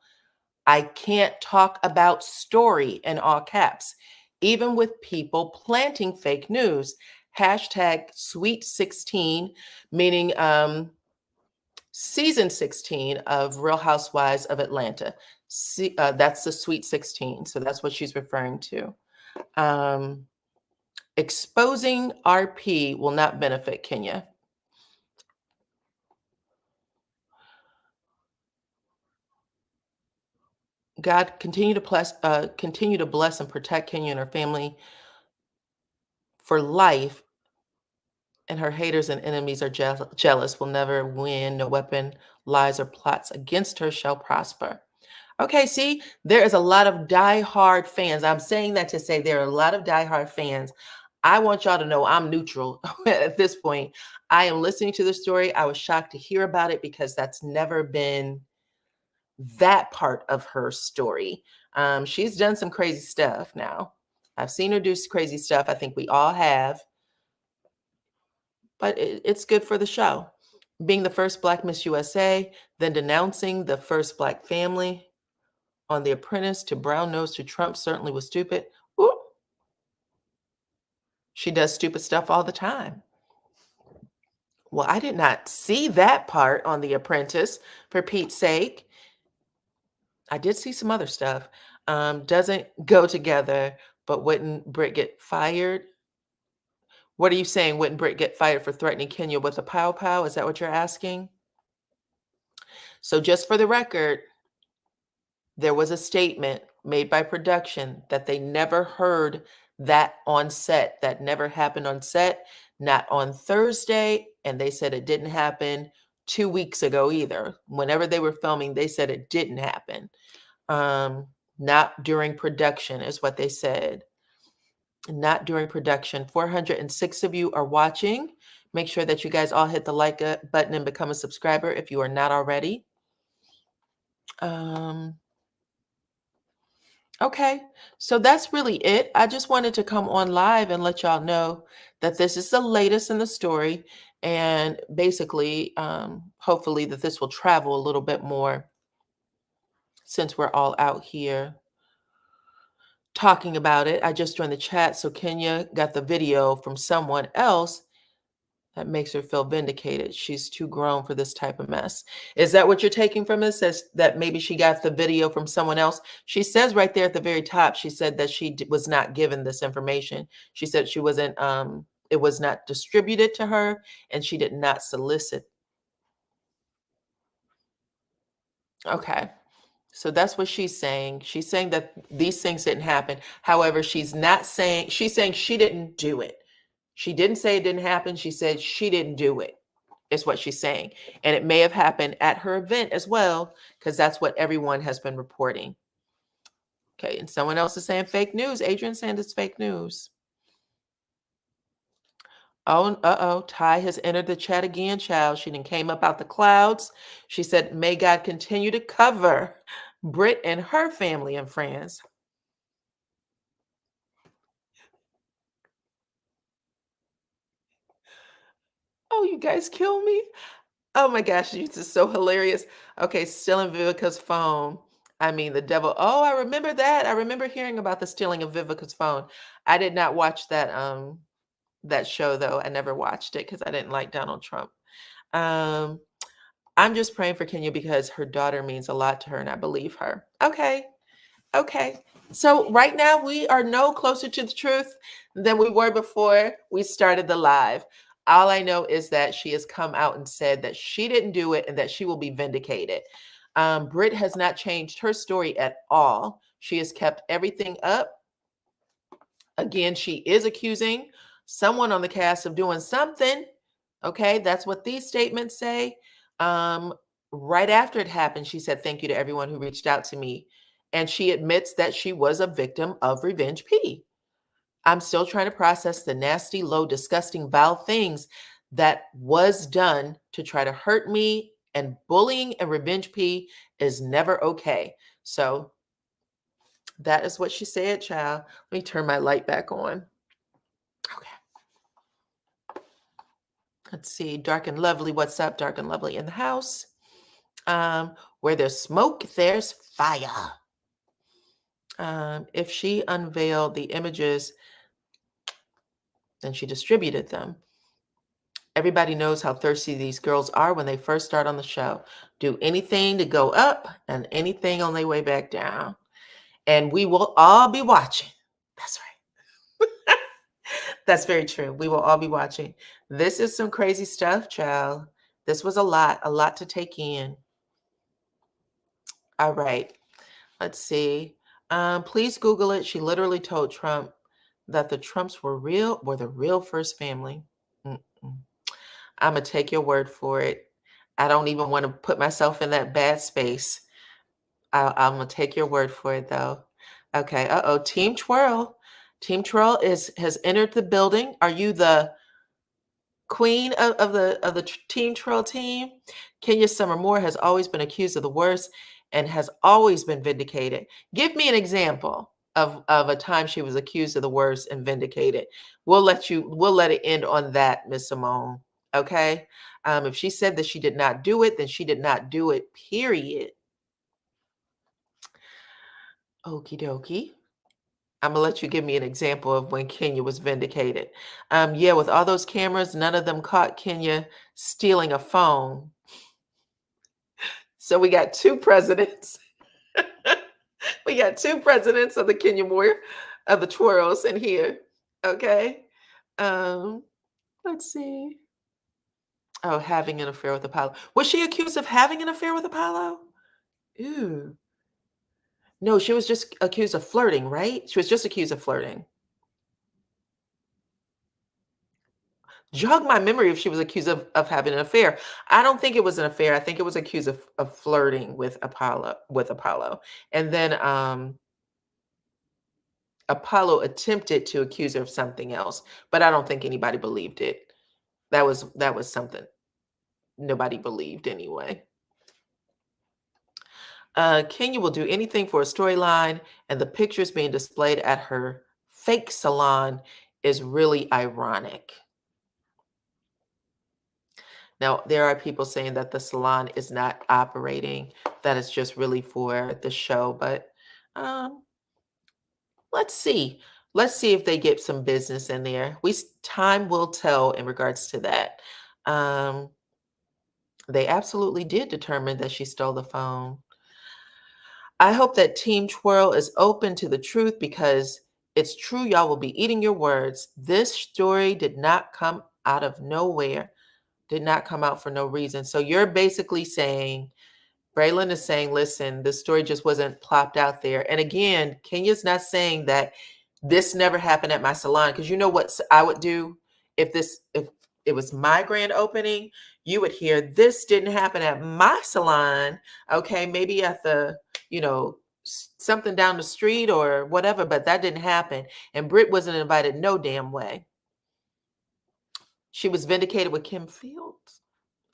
I can't talk about story in all caps, even with people planting fake news. Hashtag Sweet 16, meaning season 16 of Real Housewives of Atlanta. That's the Sweet 16. So that's what she's referring to. Exposing RP will not benefit Kenya. God, continue to bless and protect Kenya and her family for life. And her haters and enemies are jealous, will never win. No weapon, lies, or plots against her shall prosper. Okay, see, there is a lot of diehard fans. I'm saying that to say there are a lot of diehard fans. I want y'all to know I'm neutral at this point. I am listening to the story. I was shocked to hear about it because that's never been that part of her story. She's done some crazy stuff now. I've seen her do crazy stuff. I think we all have. But it's good for the show. Being the first Black Miss USA, then denouncing the first Black family on The Apprentice to brown nose to Trump certainly was stupid. Ooh. She does stupid stuff all the time. Well, I did not see that part on The Apprentice, for Pete's sake. I did see some other stuff. Doesn't go together, but wouldn't Britt get fired? What are you saying? Wouldn't Britt get fired for threatening Kenya with a pow pow? Is that what you're asking? So just for the record, there was a statement made by production that they never heard that on set. That never happened on set, not on Thursday. And they said it didn't happen 2 weeks ago either. Whenever they were filming, they said it didn't happen. Not during production is what they said. Not during production. 406 of you are watching. Make sure that you guys all hit the like button and become a subscriber if you are not already. Okay, so that's really it. I just wanted to come on live and let y'all know that this is the latest in the story, and basically, hopefully that this will travel a little bit more since we're all out here talking about it. I just joined the chat, so Kenya got the video from someone else. That makes her feel vindicated. She's too grown for this type of mess. Is that what you're taking from this? Says that maybe she got the video from someone else? She says right there at the very top, she said that she was not given this information. She said she wasn't, it was not distributed to her, and she did not solicit. Okay. So that's what she's saying. She's saying that these things didn't happen. However, she's saying she didn't do it. She didn't say it didn't happen. She said she didn't do it, is what she's saying. And it may have happened at her event as well, because that's what everyone has been reporting. Okay, and someone else is saying fake news. Adrian saying it's fake news. Oh, Ty has entered the chat again, child. She then came up out the clouds. She said, may God continue to cover Brit and her family and friends. Oh, you guys kill me. Oh my gosh, this is so hilarious. Okay, stealing Vivica's phone. I mean, the devil. Oh, I remember that. I remember hearing about the stealing of Vivica's phone. I did not watch that show though. I never watched it because I didn't like Donald Trump. I'm just praying for Kenya because her daughter means a lot to her and I believe her. Okay. Okay. So right now we are no closer to the truth than we were before we started the live. All I know is that she has come out and said that she didn't do it and that she will be vindicated. Britt has not changed her story at all. She has kept everything up. Again, she is accusing someone on the cast of doing something. Okay, that's what these statements say. Right after it happened, she said, thank you to everyone who reached out to me. And she admits that she was a victim of revenge P. I'm still trying to process the nasty, low, disgusting, vile things that was done to try to hurt me, and bullying and revenge P is never okay. So that is what she said, child. Let me turn my light back on. Okay. Let's see. Dark and Lovely. What's up? Dark and Lovely in the house. Where there's smoke, there's fire. If she unveiled the images, then she distributed them. Everybody knows how thirsty these girls are when they first start on the show. Do anything to go up and anything on their way back down. And we will all be watching. That's right. That's very true. We will all be watching. This is some crazy stuff, child. This was a lot to take in. All right. Let's see. Please Google it. She literally told Trump that the Trumps were the real first family. I'm going to take your word for it. I don't even want to put myself in that bad space. I'm going to take your word for it, though. Okay. Uh-oh. Team Twirl. Team Twirl has entered the building. Are you the queen of the Team Twirl team? Kenya Summer Moore has always been accused of the worst and has always been vindicated. Give me an example of a time she was accused of the worst and vindicated. We'll let it end on that, Miss Simone. Okay. If she said that she did not do it, then she did not do it, period. Okie dokie. I'm gonna let you give me an example of when Kenya was vindicated. Yeah, with all those cameras, none of them caught Kenya stealing a phone. So we got two presidents. We got two presidents of the Kenya Moore, of the Twirls in here. Okay. Let's see. Oh, having an affair with Apollo. Was she accused of having an affair with Apollo? Ew. No, she was just accused of flirting, right? She was just accused of flirting. Jog my memory if she was accused of having an affair. I don't think it was an affair. I think it was accused of flirting with Apollo. And then Apollo attempted to accuse her of something else, but I don't think anybody believed it. That was something nobody believed anyway. Kenya will do anything for a storyline, and the pictures being displayed at her fake salon is really ironic. Now, there are people saying that the salon is not operating, that it's just really for the show, but um, let's see. Let's see if they get some business in there. Time will tell in regards to that. Um, they absolutely did determine that she stole the phone. I hope that Team Twirl is open to the truth because it's true, y'all will be eating your words. This story did not come out of nowhere, did not come out for no reason. So you're basically saying, Braylon is saying, listen, the story just wasn't plopped out there. And again, Kenya's not saying that this never happened at my salon, because you know what I would do if it was my grand opening, you would hear this didn't happen at my salon. Okay, maybe at the, something down the street or whatever, but that didn't happen. And Britt wasn't invited no damn way. She was vindicated with Kim Fields.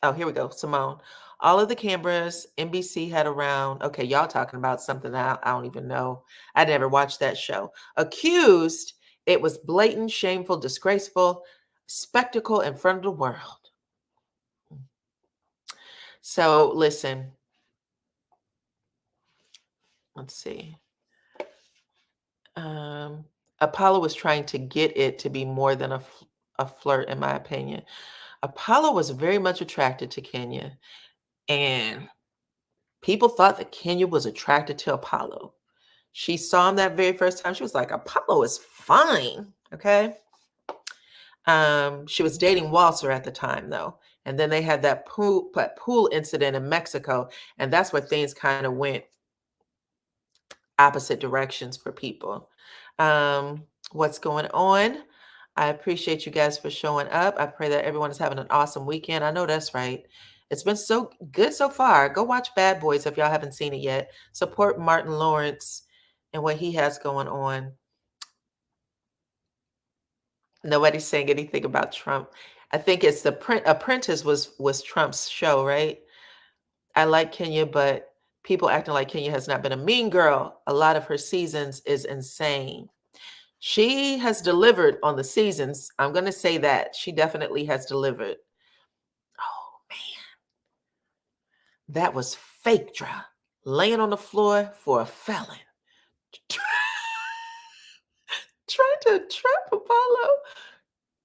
Oh, here we go. Simone. All of the cameras NBC had around. Okay, y'all talking about something that I don't even know. I never watched that show. Accused, it was blatant, shameful, disgraceful spectacle in front of the world. So listen. Let's see. Apollo was trying to get it to be more than a flirt, in my opinion. Apollo was very much attracted to Kenya, and people thought that Kenya was attracted to Apollo. She saw him that very first time. She was like, Apollo is fine. Okay. She was dating Walter at the time, though. And then they had that pool incident in Mexico. And that's where things kind of went opposite directions for people. What's going on? I appreciate you guys for showing up. I pray that everyone is having an awesome weekend. I know that's right. It's been so good so far. Go watch Bad Boys if y'all haven't seen it yet. Support Martin Lawrence and what he has going on. Nobody's saying anything about Trump. I think it's Apprentice was Trump's show, right? I like Kenya, but people acting like Kenya has not been a mean girl. A lot of her seasons is insane. She has delivered on the seasons. I'm going to say that. She definitely has delivered. Oh, man. That was fake drama. Laying on the floor for a felon. Trying to trap Apollo.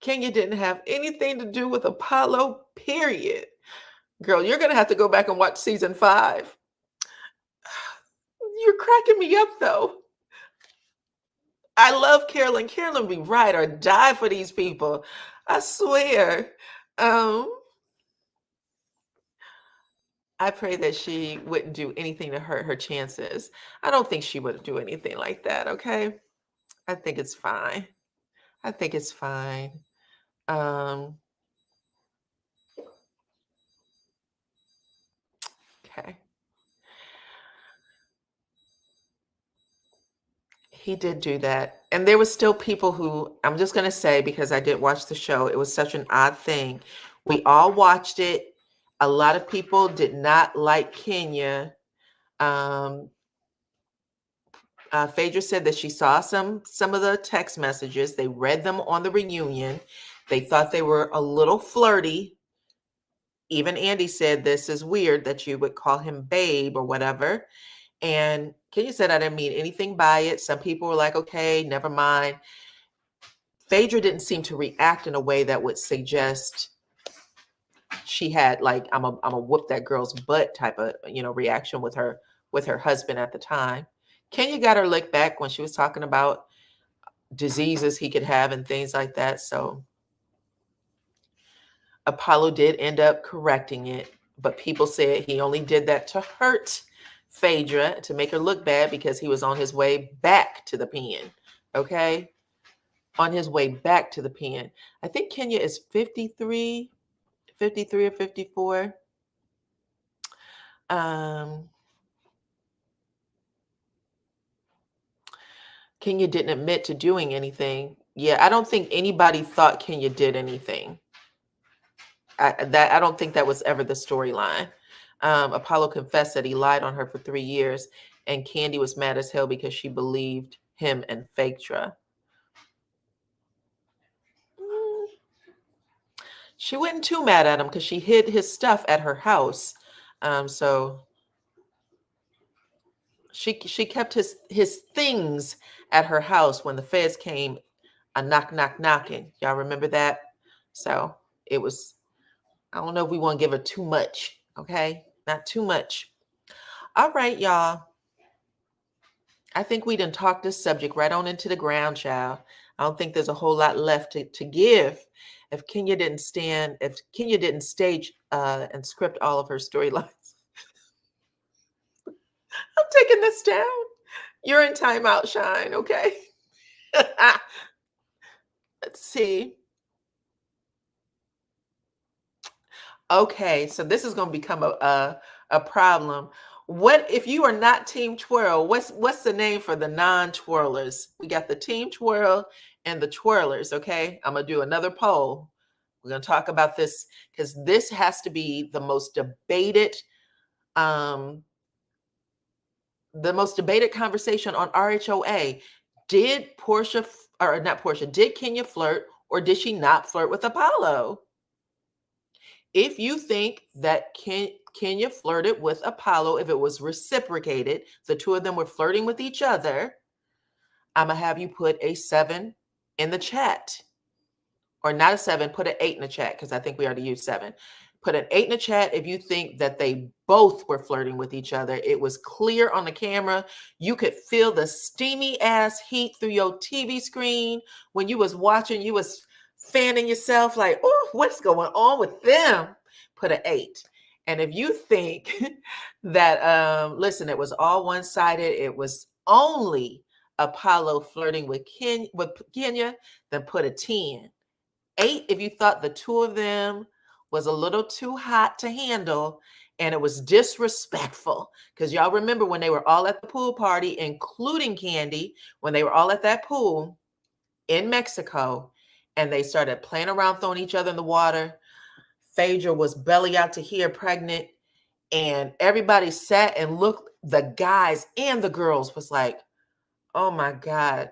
Kenya didn't have anything to do with Apollo, period. Girl, you're going to have to go back and watch season 5. You're cracking me up, though. I love Carolyn. Carolyn be ride or die for these people. I swear. I pray that she wouldn't do anything to hurt her chances. I don't think she would do anything like that, okay? I think it's fine. I think it's fine. Okay. He did do that. And there was still people who, I'm just going to say, because I did watch the show, it was such an odd thing. We all watched it. A lot of people did not like Kenya. Phaedra said that she saw some of the text messages. They read them on the reunion. They thought they were a little flirty. Even Andy said, this is weird that you would call him babe or whatever. And Kenya said, I didn't mean anything by it. Some people were like, okay, never mind. Phaedra didn't seem to react in a way that would suggest she had like, I'm a whoop that girl's butt type of, reaction with her husband at the time. Kenya got her lick back when she was talking about diseases he could have and things like that. So Apollo did end up correcting it, but people said he only did that to hurt Phaedra, to make her look bad, because he was on his way back to the pen. Okay. on his way back to the pen. I think Kenya is 53 or 54. Kenya didn't admit to doing anything. Yeah, I don't think anybody thought Kenya did anything. I don't think that was ever the storyline. Apollo confessed that he lied on her for 3 years, and Candy was mad as hell because she believed him and Phaedra. She wasn't too mad at him because she hid his stuff at her house. So she kept his things at her house when the feds came a knocking. Y'all remember that? So it was, I don't know if we want to give her too much, okay? Not too much. All right, y'all. I think we done talked this subject right on into the ground, child. I don't think there's a whole lot left to give. If Kenya didn't stage and script all of her storylines. I'm taking this down. You're in timeout, Shine, okay? Let's see. Okay, so this is going to become a problem. What if you are not Team Twirl? What's the name for the non-twirlers? We got the Team Twirl and the twirlers. Okay, I'm gonna do another poll. We're gonna talk about this because this has to be the most debated conversation on RHOA. Did did Kenya flirt or did she not flirt with Apollo? If you think that Kenya flirted with Apollo, if it was reciprocated, the two of them were flirting with each other, I'm going to have you put a 7 in the chat. Or not a 7, put an 8 in the chat because I think we already used 7. Put an 8 in the chat if you think that they both were flirting with each other. It was clear on the camera. You could feel the steamy ass heat through your TV screen when you was watching. You was fanning yourself like, oh, what's going on with them? Put an 8. And if you think that, listen, it was all one-sided, it was only Apollo flirting with Kenya, then put a 10. 8 if you thought the two of them was a little too hot to handle and it was disrespectful. Because y'all remember when they were all at the pool party, including Candy, when they were all at that pool in Mexico and they started playing around, throwing each other in the water. Phaedra was belly out to here pregnant and everybody sat and looked, the guys and the girls was like, oh my God,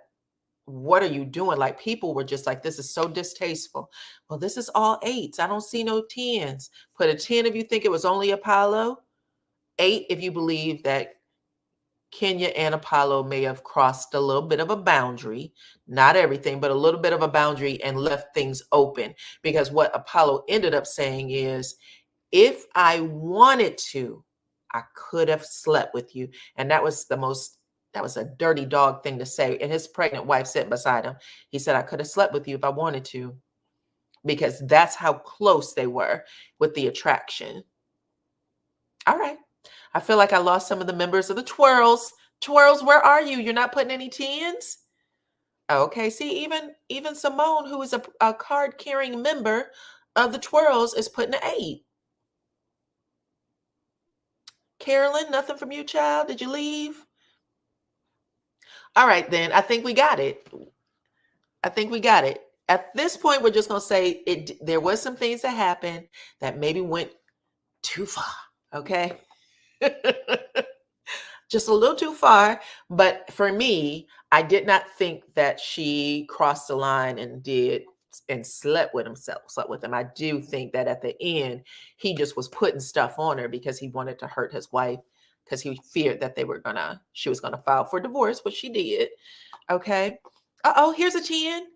what are you doing? Like people were just like, this is so distasteful. Well, this is all 8s. I don't see no 10s. Put a 10 if you think it was only Apollo. 8 if you believe that Kenya and Apollo may have crossed a little bit of a boundary, not everything, but a little bit of a boundary and left things open. Because what Apollo ended up saying is, if I wanted to, I could have slept with you. And that was a dirty dog thing to say. And his pregnant wife sitting beside him. He said, I could have slept with you if I wanted to, because that's how close they were with the attraction. All right. I feel like I lost some of the members of the twirls. Twirls, where are you? You're not putting any 10s? Okay. See, even Simone, who is a card-carrying member of the twirls, is putting an 8. Carolyn, nothing from you, child? Did you leave? All right, then. I think we got it. At this point, we're just going to say there was some things that happened that maybe went too far, okay? Just a little too far. But for me, I did not think that she crossed the line and slept with him. I do think that at the end, he just was putting stuff on her because he wanted to hurt his wife, because he feared that she was gonna file for divorce, which she did. Okay. Uh-oh, here's a 10.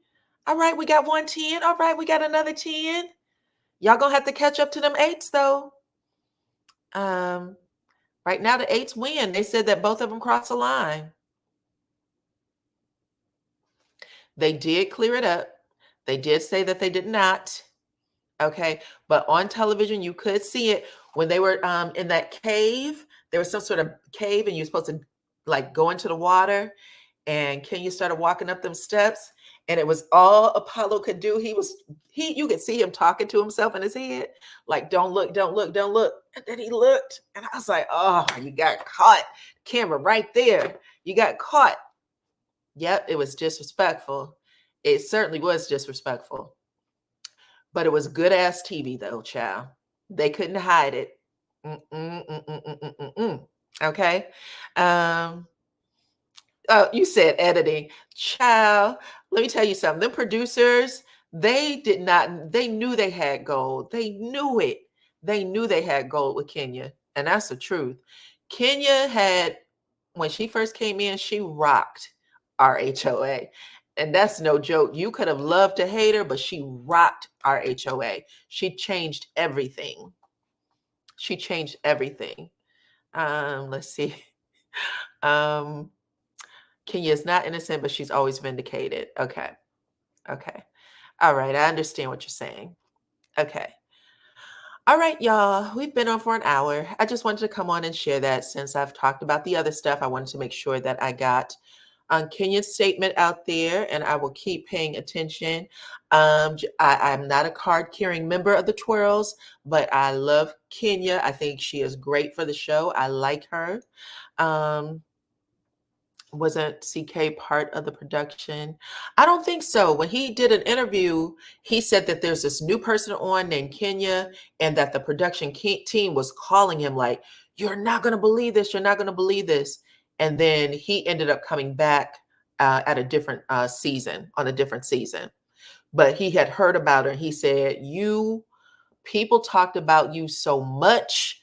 All right, we got 1 10. All right, we got another 10. Y'all gonna have to catch up to them 8s though. Right now the 8s win. They said that both of them crossed the line. They did clear it up. They did say that they did not. Okay. But on television, you could see it when they were in that cave. There was some sort of cave and you're supposed to like go into the water, and Kenya started walking up them steps and it was all Apollo could do. You could see him talking to himself in his head, like, don't look, don't look, don't look. And then he looked, and I was like, oh, you got caught. Camera right there. You got caught. Yep, it was disrespectful. It certainly was disrespectful. But it was good ass TV though, child. They couldn't hide it. Okay. Um, oh, you said editing. Child, let me tell you something. The producers, they knew they had gold. They knew it. They knew they had gold with Kenya. And that's the truth. Kenya had, when she first came in, she rocked our HOA. And that's no joke. You could have loved to hate her, but she rocked our HOA. She changed everything. She changed everything. Let's see. Kenya is not innocent, but she's always vindicated. Okay. Okay. All right. I understand what you're saying. Okay. All right, y'all. We've been on for an hour. I just wanted to come on and share that since I've talked about the other stuff. I wanted to make sure that I got Kenya's statement out there, and I will keep paying attention. I'm not a card-carrying member of the Twirls, but I love Kenya. I think she is great for the show. I like her. Wasn't CK part of the production? I don't think so. When he did an interview, he said that there's this new person on named Kenya, and that the production team was calling him like, you're not going to believe this. You're not going to believe this. And then he ended up coming back at a different season, on a different season. But he had heard about her. And he said, people talked about you so much.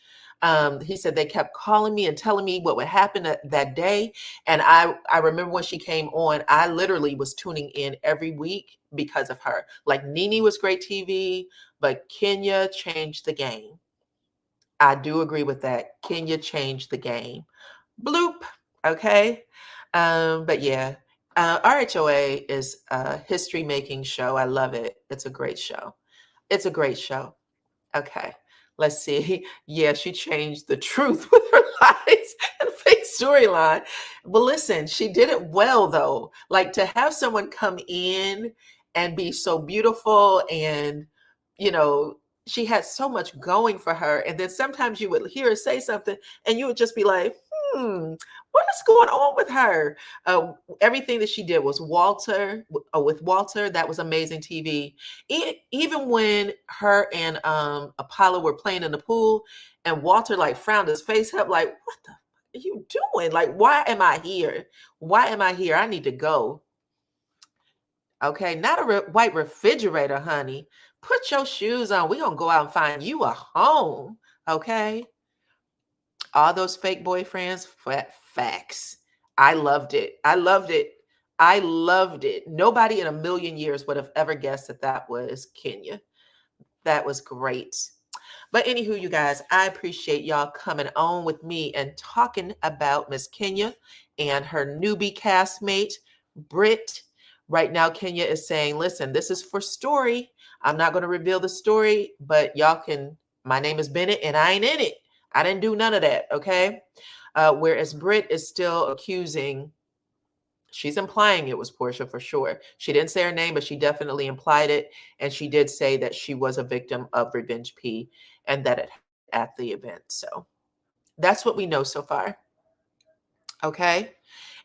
He said they kept calling me and telling me what would happen that day. And I remember when she came on, I literally was tuning in every week because of her. Like, Nene was great TV, but Kenya changed the game. I do agree with that. Kenya changed the game. Bloop. Okay. But yeah, RHOA is a history making show. I love it. It's a great show. It's a great show. Okay, let's see. Yeah, she changed the truth with her lies and fake storyline. But listen, she did it well though. Like, to have someone come in and be so beautiful, and she had so much going for her. And then sometimes you would hear her say something and you would just be like, what is going on with her? Everything that she did was with Walter. That was amazing TV. Even when her and Apollo were playing in the pool, and Walter like frowned his face up like, what the are you doing? Like, why am I here? Why am I here? I need to go. Okay, not a white refrigerator, honey. Put your shoes on. We're going to go out and find you a home. Okay. All those fake boyfriends, facts. I loved it. I loved it. I loved it. Nobody in a million years would have ever guessed that that was Kenya. That was great. But anywho, you guys, I appreciate y'all coming on with me and talking about Miss Kenya and her newbie castmate, Britt. Right now, Kenya is saying, listen, this is for story. I'm not going to reveal the story, but y'all my name is Bennett and I ain't in it. I didn't do none of that, okay? Whereas Britt is still accusing, she's implying it was Portia for sure. She didn't say her name, but she definitely implied it. And she did say that she was a victim of Revenge P and that it at the event. So that's what we know so far. Okay.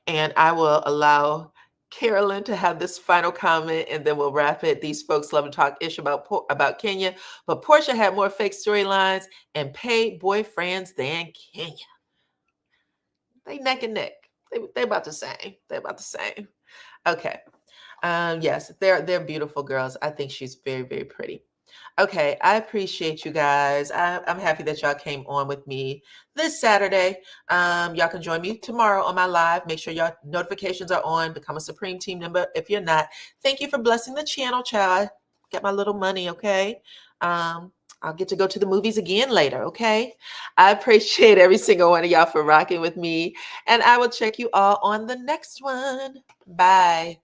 And I will allow Carolyn to have this final comment, and then we'll wrap it. These folks love to talk ish about Kenya, but Portia had more fake storylines and paid boyfriends than Kenya. They neck and neck. They about the same. They're about the same. Okay. Yes, they're beautiful girls. I think she's very, very pretty. Okay, I appreciate you guys. I'm happy that y'all came on with me this Saturday. Y'all can join me tomorrow on my live. Make sure y'all notifications are on. Become a Supreme Team member if you're not. Thank you for blessing the channel, child. Get my little money, okay? I'll get to go to the movies again later, okay? I appreciate every single one of y'all for rocking with me, and I will check you all on the next one. Bye.